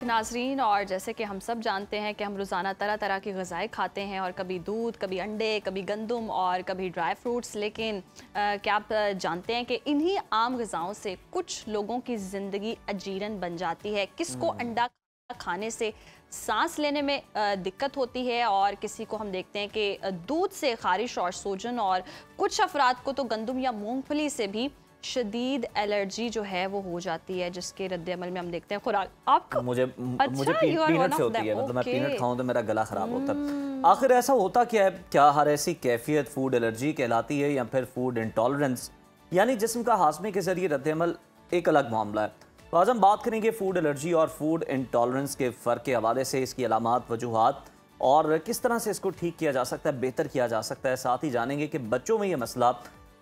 नाजरीन, और जैसे कि हम सब जानते हैं कि हम रोज़ाना तरह तरह की ग़िज़ाएँ खाते हैं, और कभी दूध, कभी अंडे, कभी गंदम और कभी ड्राई फ्रूट्स। लेकिन क्या आप जानते हैं कि इन्हीं आम ग़िज़ाओं से कुछ लोगों की ज़िंदगी अजीरन बन जाती है। किसको अंडा खाने से सांस लेने में दिक्कत होती है, और किसी को हम देखते हैं कि दूध से ख़ारिश और सूजन, और कुछ अफराद को तो गंदम या मूंगफली से भी शदीद एलर्जी जो है वो हो जाती है, जिसके रद्द-ए-अमल में हम देखते हैं खुराक आपको मुझे पीनट से होती है। मतलब मैं पीनट खाऊं तो मेरा गला खराब होता है। आखिर ऐसा होता क्या है? क्या हर ऐसी कैफियत फूड एलर्जी कहलाती है, या फिर फूड इंटॉलरेंस यानी जिस्म का हाजमे के जरिए रद्द-ए-अमल एक अलग मामला है? तो आज हम बात करेंगे फूड एलर्जी और फूड इंटॉलरेंस के फ़र्क के हवाले से, इसकी अलामात, वजूहात और किस तरह से इसको ठीक किया जा सकता है, बेहतर किया जा सकता है। साथ ही जानेंगे कि बच्चों में ये मसला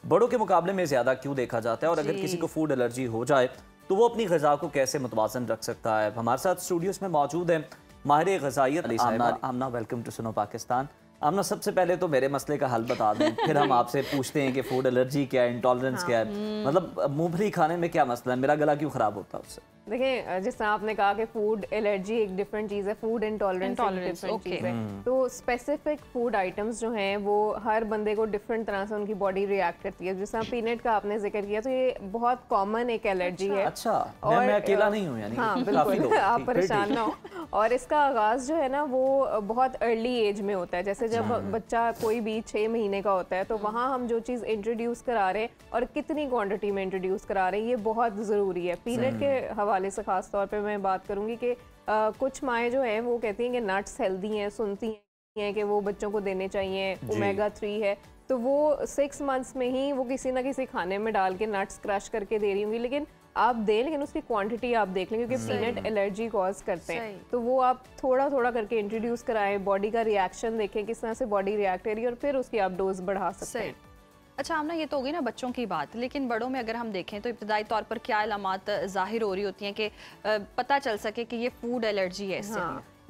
बड़ों के मुकाबले में ज़्यादा क्यों देखा जाता है, और अगर किसी को फूड एलर्जी हो जाए तो वो अपनी ग़िज़ा को कैसे मुतवाज़न रख सकता है। हमारे साथ स्टूडियोज़ में मौजूद हैं माहिर ग़िज़ाइयत आमना। वेलकम टू सुनो पाकिस्तान। आमना, सबसे पहले तो मेरे मसले का हल बता दें, फिर हम आपसे पूछते हैं कि फूड एलर्जी क्या है, इंटॉलरेंस क्या है। मतलब मूंगफली खाने में क्या मसला है, मेरा गला क्यों ख़राब होता है उससे? देखिए, जिस तरह आपने कहा कि फूड एलर्जी एक डिफरेंट चीज़ है, फूड इंटॉलरेंस एक डिफरेंट चीज़ है। तो स्पेसिफिक फूड आइटम्स जो हैं वो हर बंदे को डिफरेंट तरह से उनकी बॉडी रिएक्ट करती है। जिस तरह पीनट का आपने जिक्र किया, तो ये बहुत कॉमन एक एलर्जी है। अच्छा, और मैं अकेला नहीं हूँ यानी? हाँ बिल्कुल, आप परेशान ना हो। और इसका आगाज़ जो है ना वो बहुत अर्ली एज में होता है। जैसे जब बच्चा कोई भी 6 महीने का होता है, तो वहाँ हम जो चीज़ इंट्रोड्यूस करा रहे हैं और कितनी क्वांटिटी में इंट्रोड्यूस करा रहे हैं, ये बहुत ज़रूरी है। पीनट के हवाले से ख़ास तौर पे मैं बात करूँगी कि कुछ माएँ जो हैं वो कहती हैं कि नट्स हेल्दी हैं, सुनती हैं कि वो बच्चों को देने चाहिए, ओमेगा 3 है, तो वो 6 मंथ्स में ही वो किसी ना किसी खाने में डाल के नट्स क्रश करके दे रही होंगी। लेकिन आप दें, लेकिन उसकी क्वांटिटी आप देख लें, क्योंकि पीनट एलर्जी कॉज करते हैं। तो वो आप थोड़ा थोड़ा करके इंट्रोड्यूस कराएं, बॉडी का रिएक्शन देखें किस तरह से बॉडी रिएक्ट करी, और फिर उसकी आप डोज बढ़ा सकते हैं। अच्छा आमना, ये तो होगी ना बच्चों की बात, लेकिन बड़ों में अगर हम देखें तो इब्तदाई तौर पर क्या अलामात ज़ाहिर हो रही होती हैं कि पता चल सके कि ये फूड एलर्जी है इससे?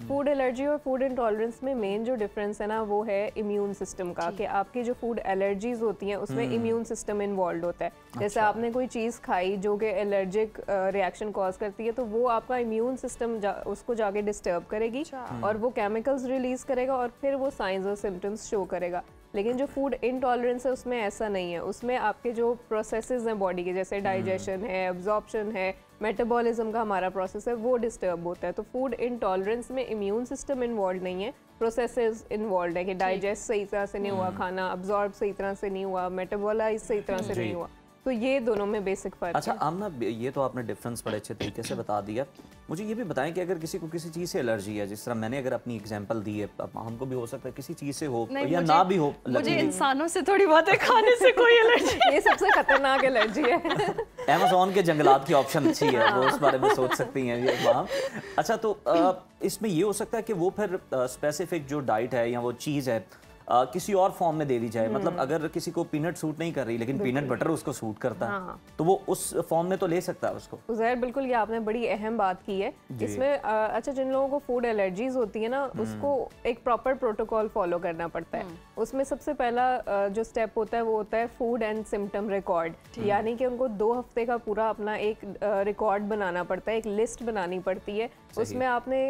फूड एलर्जी और फूड इंटॉलरेंस में मेन जो डिफरेंस है ना वो है इम्यून सिस्टम का, कि आपकी जो फूड एलर्जीज होती हैं उसमें इम्यून सिस्टम इन्वॉल्व होता है। जैसे आपने कोई चीज़ खाई जो कि एलर्जिक रिएक्शन कॉज करती है, तो वो आपका इम्यून सिस्टम उसको जाके डिस्टर्ब करेगी और वो केमिकल्स रिलीज करेगा, और फिर वो साइंस और सिम्टम्स शो करेगा। लेकिन जो फूड इंटॉलरेंस है उसमें ऐसा नहीं है। उसमें आपके जो प्रोसेसेस हैं बॉडी के, जैसे डाइजेशन है, एब्जॉर्प्शन है, मेटाबॉलिज्म का हमारा प्रोसेस है, वो डिस्टर्ब होता है। तो फूड इंटॉलरेंस में इम्यून सिस्टम इन्वॉल्व नहीं है, प्रोसेसेस इन्वॉल्व है कि डाइजेस्ट सही तरह से नहीं हुआ, खाना अब्जॉर्ब सही तरह से नहीं हुआ, मेटाबॉलाइज सही तरह से नहीं हुआ। तो ये दोनों में बेसिक फर्क है। अच्छा आमना, ये तो आपने डिफरेंस बड़े अच्छे तरीके से बता दिया। मुझे ये भी बताएं कि अगर किसी को किसी चीज़ से एलर्जी है, जिस तरह मैंने अगर अपनी एग्जांपल दी है, हमको भी हो सकता है किसी चीज़ से हो या ना भी हो। मुझे इंसानों से थोड़ी बात है, खाने से कोई एलर्जी ये सबसे खतरनाक एलर्जी है। अमेज़न के जंगलात की ऑप्शन अच्छी है, वो उस बारे में सोच सकती हैं ये वहाँ। अच्छा, तो इसमें ये हो सकता है कि वो फिर स्पेसिफिक जो डाइट है या वो चीज़ है किसी और फॉर्म में दे दी जाए। मतलब अगर किसी को पीनट सूट नहीं कर रही लेकिन पीनट बटर उसको सूट करता है, तो वो उस फॉर्म में तो ले सकता है उसको। उज़ैर, बिल्कुल, ये आपने बड़ी अहम बात की है इसमें। अच्छा, जिन लोगों को फूड एलर्जीज होती है ना, उसको एक प्रॉपर प्रोटोकॉल फॉलो करना पड़ता है। उसमें सबसे पहला जो स्टेप होता है वो होता है फूड एंड सिम्टम रिकॉर्ड, यानी कि उनको 2 हफ्ते का पूरा अपना एक रिकॉर्ड बनाना पड़ता है, एक लिस्ट बनानी पड़ती है। उसमें आपने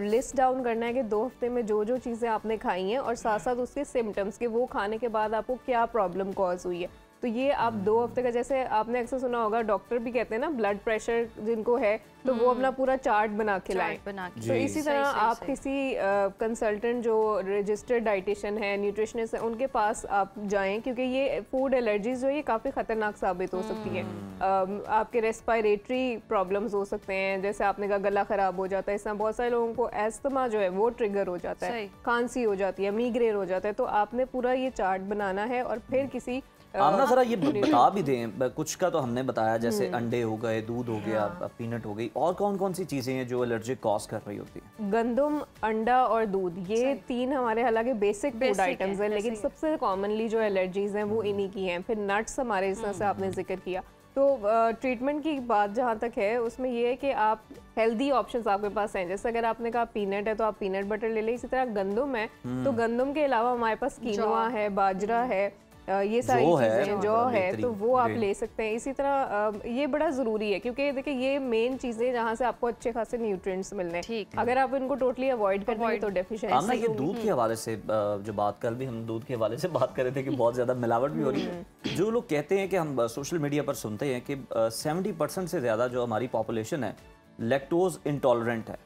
लिस्ट डाउन करना है कि 2 हफ्ते में जो जो चीज़ें आपने खाई हैं, और साथ साथ उसके सिम्टम्स के वो खाने के बाद आपको क्या प्रॉब्लम कॉज हुई है। तो ये आप 2 हफ्ते का, जैसे आपने अक्सर सुना होगा डॉक्टर भी कहते हैं ना, ब्लड प्रेशर जिनको है तो वो अपना पूरा चार्ट बना के लाएं। तो इसी तरह आप किसी कंसल्टेंट जो रजिस्टर्ड डाइटिशियन है, न्यूट्रिशनिस्ट है, उनके पास आप जाएं, क्योंकि ये फूड एलर्जीज जो है ये काफ़ी ख़तरनाक साबित हो सकती है। आपके रेस्पिरेटरी प्रॉब्लम्स हो सकते हैं, जैसे आपने कहा गला ख़राब हो जाता है, इस तरह बहुत सारे लोगों को एस्थमा जो है वो ट्रिगर हो जाता है, खांसी हो जाती है, माइग्रेन हो जाता है। तो आपने पूरा ये चार्ट बनाना है और फिर किसी आमना जरा ये बता भी दें, कुछ का तो हमने बताया, जैसे अंडे हो गए, दूध हो गया, पीनट हो गई, और कौन कौन सी चीजें हैं जो एलर्जिक कॉज कर रही होती हैं? गंदम, अंडा और दूध, ये 3 हमारे हालांकि बेसिक फूड आइटम्स हैं, लेकिन सबसे कॉमनली जो एलर्जीज हैं वो इन्हीं की हैं। फिर नट्स हमारे, इस तरह से आपने जिक्र किया। तो ट्रीटमेंट की बात जहाँ तक है उसमें ये है कि आप हेल्दी ऑप्शंस आपके पास हैं। जैसे अगर आपने कहा पीनट है तो आप पीनट बटर ले लें। इसी तरह गंदम है तो गंदम के अलावा हमारे पास कीनोआ है, बाजरा है, ये सारी चीज़ें जो है तो वो आप ले सकते हैं। इसी तरह ये बड़ा ज़रूरी है क्योंकि देखिए ये मेन चीज़ें जहाँ से आपको अच्छे खासे न्यूट्रिएंट्स मिलने हैं, अगर आप इनको टोटली अवॉइड करेंगे तो डेफिशिएंसी। ये दूध के हवाले से जो बात, कल भी हम दूध के हवाले से बात कर रहे थे कि बहुत ज़्यादा मिलावट भी हो रही है। जो लोग कहते हैं कि हम सोशल मीडिया पर सुनते हैं कि 70% से ज़्यादा जो हमारी पॉपुलेशन है लैक्टोज इंटॉलरेंट है,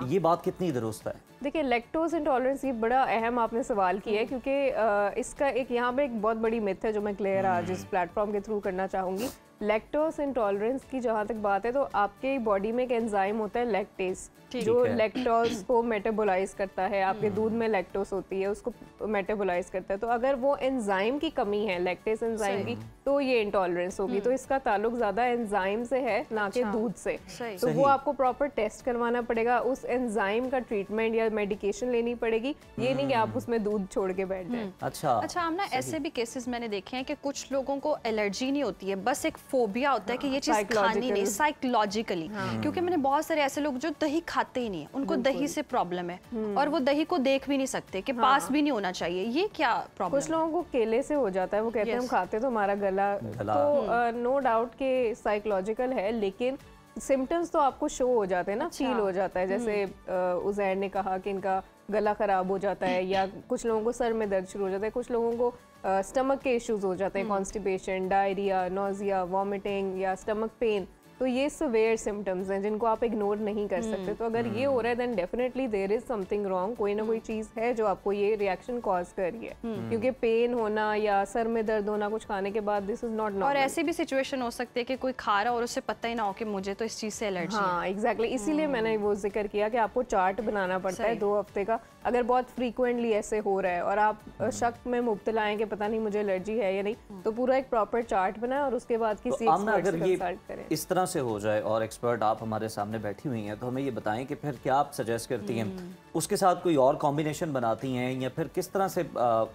ये बात कितनी दुरुस्त है? देखिए लैक्टोज इंटॉलरेंस ये बड़ा अहम आपने सवाल किया है क्योंकि इसका एक यहाँ पे एक बहुत बड़ी मिथ है जो मैं क्लियर आज इस प्लेटफॉर्म के थ्रू करना चाहूँगी। लैक्टोज इंटॉलरेंस की जहाँ तक बात है तो आपके बॉडी में एक एंजाइम होता है लैक्टेज, जो लैक्टोज को मेटाबोलाइज करता है। आपके दूध में लैक्टोज होती है, उसको मेटाबोलाइज करता है। तो अगर वो एंजाइम की कमी है, लैक्टेज एंजाइम की, तो ये इंटॉलरेंस होगी। तो इसका ताल्लुक ज्यादा एंजाइम से है ना कि दूध से। तो वो आपको प्रॉपर टेस्ट करवाना पड़ेगा, उस एंजाइम का ट्रीटमेंट या मेडिकेशन लेनी पड़ेगी। ये नहीं कि आप उसमें दूध छोड़ के बैठ जाए। अच्छा आमना, ऐसे भी केसेस मैंने देखे हैं कि कुछ लोगों को एलर्जी नहीं होती है, बस एक फोबिया होता है कि ये चीज खानी नहीं, साइकोलॉजिकली। क्योंकि मैंने बहुत सारे ऐसे लोग जो दही खाते ही नहीं है, उनको दही से प्रॉब्लम है और वो दही को देख भी नहीं सकते कि पास भी नहीं होना चाहिए। ये क्या प्रॉब्लम? कुछ लोगों को केले से हो जाता है, वो कहते हैं हम खाते तो हमारा गला तो नो डाउट के साइकोलॉजिकल है, लेकिन सिम्टम्स तो आपको शो हो जाते हैं ना, फील हो जाता है। जैसे उज़ैर ने कहा कि इनका गला खराब हो जाता है, या कुछ लोगों को सर में दर्द शुरू हो जाता है, कुछ लोगों को स्टमक के इश्यूज हो जाते हैं, कॉन्स्टिपेशन, डायरिया, नोजिया, वॉमिटिंग या स्टमक पेन। तो ये सिवियर सिम्टम्स हैं जिनको आप इग्नोर नहीं कर सकते। तो अगर ये हो रहा है then definitely there is something wrong, कोई ना कोई चीज़ है जो आपको ये रिएक्शन कॉज कर रही है। क्योंकि पेन होना या सर में दर्द होना कुछ खाने के बाद, दिस इज नॉट नॉर्मल। और ऐसी भी सिचुएशन हो सकती है कि कोई खा रहा और उसे पता ही ना हो कि मुझे तो इस चीज़ से एलर्जी है। हाँ एग्जैक्टली, इसीलिए मैंने वो जिक्र किया कि आपको चार्ट बनाना पड़ता है 2 हफ्ते का। अगर बहुत फ्रीक्वेंटली ऐसे हो रहा है और आप शक में मुब्तला हैं कि पता नहीं मुझे एलर्जी है या नहीं, तो पूरा एक प्रॉपर चार्ट बनाएं और उसके बाद किसी एक्सपर्ट से कंसल्ट करें। इस तरह से हो जाए और एक्सपर्ट आप हमारे सामने बैठी हुई हैं, तो हमें ये बताएं कि फिर क्या आप सजेस्ट करती हैं, उसके साथ कोई और कॉम्बिनेशन बनाती हैं या फिर किस तरह से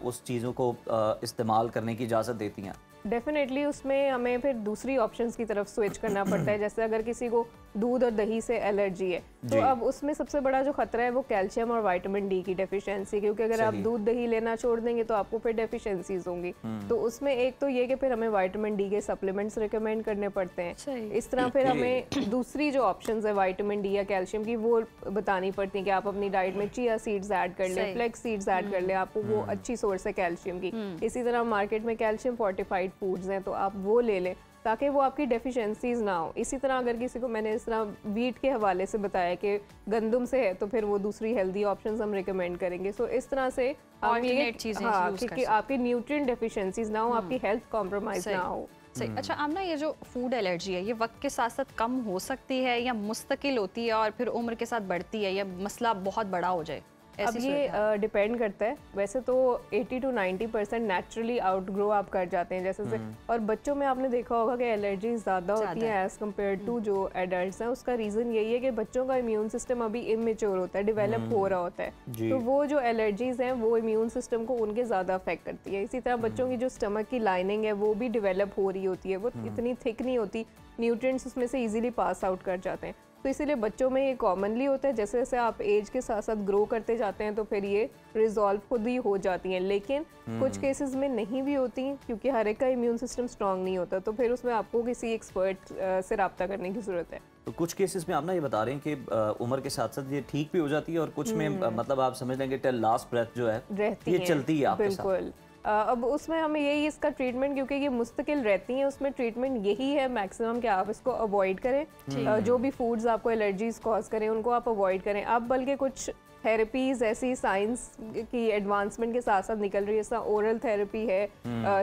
उस चीज़ों को इस्तेमाल करने की इजाज़त देती हैं? डेफिनेटली उसमें हमें फिर दूसरी ऑप्शंस की तरफ स्विच करना पड़ता है। जैसे अगर किसी को दूध और दही से एलर्जी है तो अब उसमें सबसे बड़ा जो खतरा है वो कैल्शियम और विटामिन डी की डेफिशिएंसी, क्योंकि अगर आप दूध दही लेना छोड़ देंगे तो आपको फिर डेफिशिएंसीज होंगी। तो उसमें एक तो ये कि फिर हमें विटामिन डी के सप्लीमेंट्स रिकमेंड करने पड़ते हैं। इस तरह फिर हमें दूसरी जो ऑप्शंस है विटामिन डी या कैल्शियम की वो बतानी पड़ती है कि आप अपनी डाइट में चिया सीड्स ऐड कर लें, फ्लेक्स सीड्स ऐड कर लें, आपको वो अच्छी सोर्स है कैल्शियम की। इसी तरह मार्केट में कैल्शियम फोर्टिफाइड फूड्स हैं तो आप वो ले लें ताकि वो आपकी डेफिशिएंसीज ना हो। इसी तरह अगर किसी को, मैंने इस तरह वीट के हवाले से बताया कि गंदम से है तो फिर वो दूसरी हेल्दी ऑप्शंस हम रिकमेंड करेंगे। सो इस तरह से हम ये कि आपकी न्यूट्रिएंट डेफिशिएंसीज ना हो, आपकी हेल्थ कॉम्प्रोमाइज ना हो। सही। अच्छा आमना, ये जो फूड एलर्जी है ये वक्त के साथ साथ कम हो सकती है या मुस्तकिल होती है और फिर उम्र के साथ बढ़ती है, या मसला बहुत बड़ा हो जाए? अब ये डिपेंड करता है। वैसे तो 80 to 90% नेचुरली आउटग्रो आप कर जाते हैं जैसे से। और बच्चों में आपने देखा होगा कि एलर्जी ज़्यादा होती है एज़ कम्पेयर टू जो एडल्ट्स हैं। उसका रीज़न यही है कि बच्चों का इम्यून सिस्टम अभी इमेच्योर होता है, डेवलप हो रहा होता है। तो वो जो एलर्जीज़ हैं वो इम्यून सिस्टम को उनके ज़्यादा अफेक्ट करती है। इसी तरह बच्चों की जो स्टमक की लाइनिंग है वो भी डेवलप हो रही होती है, वो इतनी थिक नहीं होती, न्यूट्रिएंट्स उसमें से ईजिली पास आउट कर जाते हैं। तो इसीलिए बच्चों में ये कॉमनली होता है। जैसे जैसे आप एज के साथ साथ ग्रो करते जाते हैं तो फिर ये रिजॉल्व खुद ही हो जाती हैं, लेकिन कुछ केसेस में नहीं भी होती क्योंकि हर एक का इम्यून सिस्टम स्ट्रांग नहीं होता। तो फिर उसमें आपको किसी एक्सपर्ट से रब्ता करने की ज़रूरत है। तो कुछ केसेस में आप ना ये बता रहे हैं कि उम्र के साथ साथ ये ठीक भी हो जाती है और कुछ में मतलब आप समझ लेंगे टिल लास्ट ब्रेथ जो है ये चलती है आपके साथ। बिल्कुल। अब उसमें हमें यही इसका ट्रीटमेंट, क्योंकि ये मुस्तकिल रहती हैं, उसमें ट्रीटमेंट यही है मैक्सिमम कि आप इसको अवॉइड करें। जो भी फूड्स आपको एलर्जीज कॉज करें उनको आप अवॉइड करें। अब बल्कि कुछ थेरेपीज ऐसी साइंस की एडवांसमेंट के साथ साथ निकल रही है, जैसा ओरल थेरेपी है,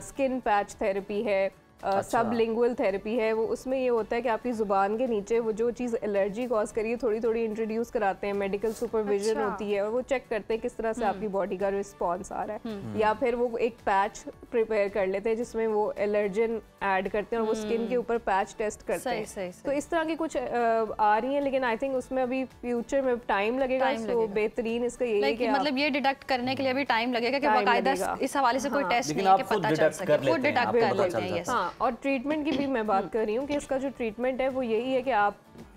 स्किन पैच थेरेपी है, सबलिंगुअल थेरेपी है। वो उसमें ये होता है कि आपकी ज़ुबान के नीचे वो जो चीज़ एलर्जी कॉज करिए थोड़ी थोड़ी इंट्रोड्यूस कराते हैं, मेडिकल सुपरविजन होती है और वो चेक करते हैं किस तरह से आपकी बॉडी का रिस्पॉन्स आ रहा है। या फिर वो एक पैच प्रिपेयर कर लेते हैं जिसमें वो एलर्जन ऐड करते हैं और वो स्किन के ऊपर पैच टेस्ट करते हैं। तो इस तरह की कुछ आ रही हैं, लेकिन आई थिंक उसमें अभी फ्यूचर में टाइम लगेगा। तो बेहतरीन इसका यही है कि मतलब ये डिडक्ट करने के लिए अभी टाइम लगेगा कि बाकायदा इस हवाले से कोई टेस्ट नहीं है कि पता चल सके, वो डिडक्ट कर लेते हैं। और ट्रीटमेंट की भी मैं बात कर रही हूँ कि इसका जो ट्रीटमेंट है वो यही है कि आप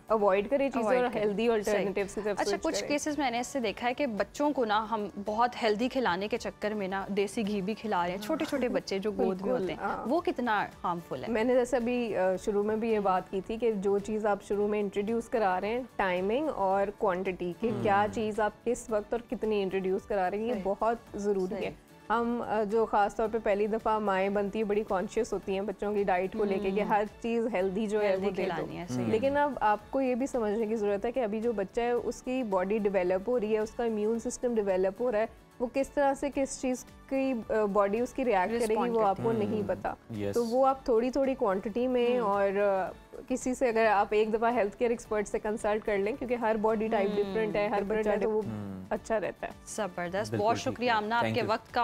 अवॉइड करें चीज़ें और हेल्दी अल्टरनेटिव्स की तरफ अच्छा, कुछ केसेस मैंने इससे देखा है कि बच्चों को ना हम बहुत हेल्दी खिलाने के चक्कर में ना देसी घी भी खिला रहे हैं, छोटे छोटे बच्चे जो गोद में होते हैं, वो कितना हार्मफुल है? मैंने जैसे अभी शुरू में भी ये बात की थी कि जो चीज़ आप शुरू में इंट्रोड्यूस करा रहे हैं, टाइमिंग और क्वांटिटी कि क्या चीज़ आप किस वक्त और कितनी इंट्रोड्यूस करा रहे हैं, ये बहुत ज़रूरी है। हम जो ख़ास तौर पे पहली दफ़ा माएँ बनती है बड़ी कॉन्शियस होती हैं बच्चों की डाइट को लेके कि हर चीज़ हेल्दी जो है वो दे दो, लेकिन अब आपको ये भी समझने की ज़रूरत है कि अभी जो बच्चा है उसकी बॉडी डेवलप हो रही है, उसका इम्यून सिस्टम डेवलप हो रहा है, वो किस तरह से किस चीज़ की बॉडी उसकी रिएक्ट करेगी वो आपको नहीं पता। तो वो आप थोड़ी थोड़ी क्वांटिटी में और किसी से अगर आप एक दफ़ा हेल्थ केयर एक्सपर्ट से कंसल्ट कर लें, क्योंकि हर बॉडी टाइप डिफरेंट है, हर बच्चा, तो वो अच्छा रहता है। ज़बरदस्त, बहुत शुक्रिया आमना आपके वक्त का।